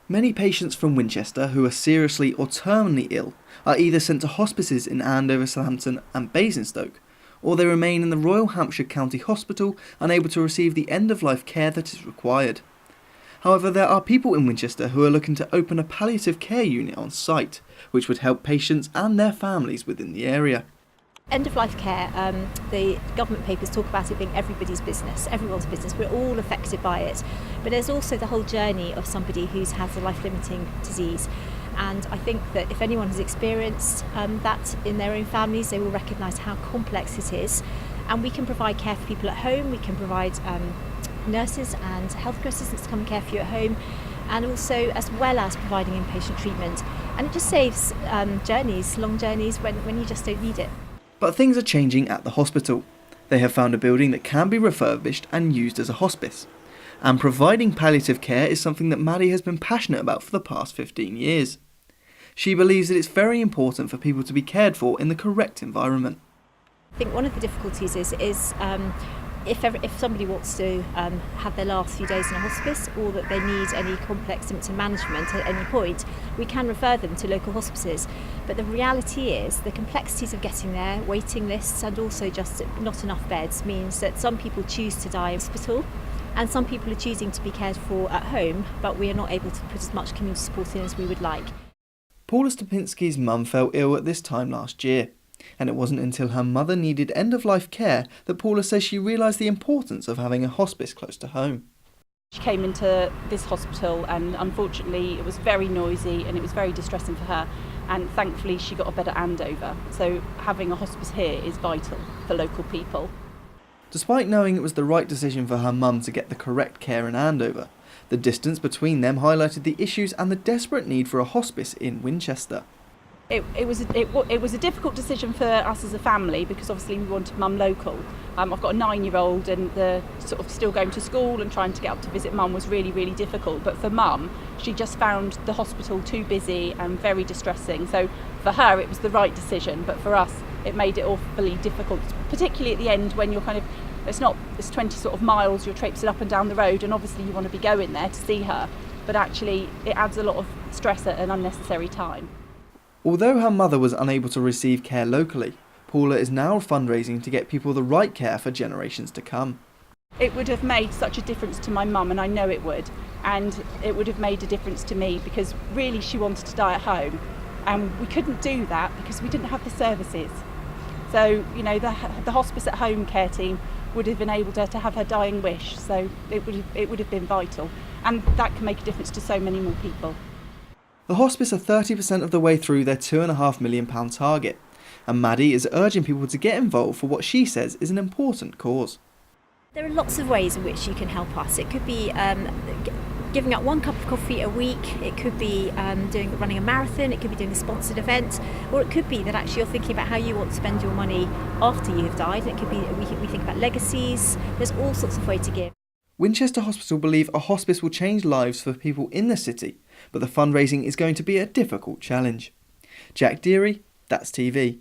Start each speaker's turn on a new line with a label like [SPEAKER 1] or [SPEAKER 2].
[SPEAKER 1] Many patients from Winchester who are seriously or terminally ill are either sent to hospices in Andover, Southampton and Basingstoke, or they remain in the Royal Hampshire County Hospital unable to receive the end-of-life care that is required. However, there are people in Winchester who are looking to open a palliative care unit on site, which would help patients and their families within the area.
[SPEAKER 2] End-of-life care, the government papers talk about it being everybody's business, everyone's business. We're all affected by it. But there's also the whole journey of somebody who has a life-limiting disease. And I think that if anyone has experienced that in their own families, they will recognise how complex it is. And we can provide care for people at home, we can provide nurses and healthcare assistants to come and care for you at home, and also as well as providing inpatient treatment. And it just saves long journeys when you just don't need it.
[SPEAKER 1] But things are changing at the hospital. They have found a building that can be refurbished and used as a hospice. And providing palliative care is something that Maddie has been passionate about for the past 15 years. She believes that it's very important for people to be cared for in the correct environment.
[SPEAKER 2] I think one of the difficulties is if somebody wants to have their last few days in a hospice, or that they need any complex symptom management at any point, we can refer them to local hospices. But the reality is the complexities of getting there, waiting lists, and also just not enough beds means that some people choose to die in hospital, and some people are choosing to be cared for at home, but we are not able to put as much community support in as we would like.
[SPEAKER 1] Paula Stopinski's mum fell ill at this time last year, and it wasn't until her mother needed end-of-life care that Paula says she realised the importance of having a hospice close to home.
[SPEAKER 3] She came into this hospital and unfortunately it was very noisy and it was very distressing for her, and thankfully she got a better handover. So having a hospice here is vital for local people.
[SPEAKER 1] Despite knowing it was the right decision for her mum to get the correct care in Andover, the distance between them highlighted the issues and the desperate need for a hospice in Winchester.
[SPEAKER 3] It was a difficult decision for us as a family because obviously we wanted mum local. I've got a 9-year-old and the sort of still going to school and trying to get up to visit mum was really, really difficult. But for mum, she just found the hospital too busy and very distressing. So for her, it was the right decision. But for us, it made it awfully difficult, particularly at the end when you're it's 20 sort of miles, you're traipsing up and down the road, and obviously you want to be going there to see her. But actually, it adds a lot of stress at an unnecessary time.
[SPEAKER 1] Although her mother was unable to receive care locally, Paula is now fundraising to get people the right care for generations to come.
[SPEAKER 3] It would have made such a difference to my mum, and I know it would, and it would have made a difference to me because really she wanted to die at home, and we couldn't do that because we didn't have the services. So, the hospice at home care team would have enabled her to have her dying wish, so it would have been vital, and that can make a difference to so many more people.
[SPEAKER 1] The hospice are 30% of the way through their £2.5 million target, and Maddie is urging people to get involved for what she says is an important cause.
[SPEAKER 2] There are lots of ways in which you can help us. It could be giving up 1 cup of coffee a week, it could be running a marathon, it could be doing a sponsored event, or it could be that actually you're thinking about how you want to spend your money after you have died. It could be we think about legacies. There's all sorts of ways to give.
[SPEAKER 1] Winchester Hospital believe a hospice will change lives for people in the city, but the fundraising is going to be a difficult challenge. Jack Deery, That's TV.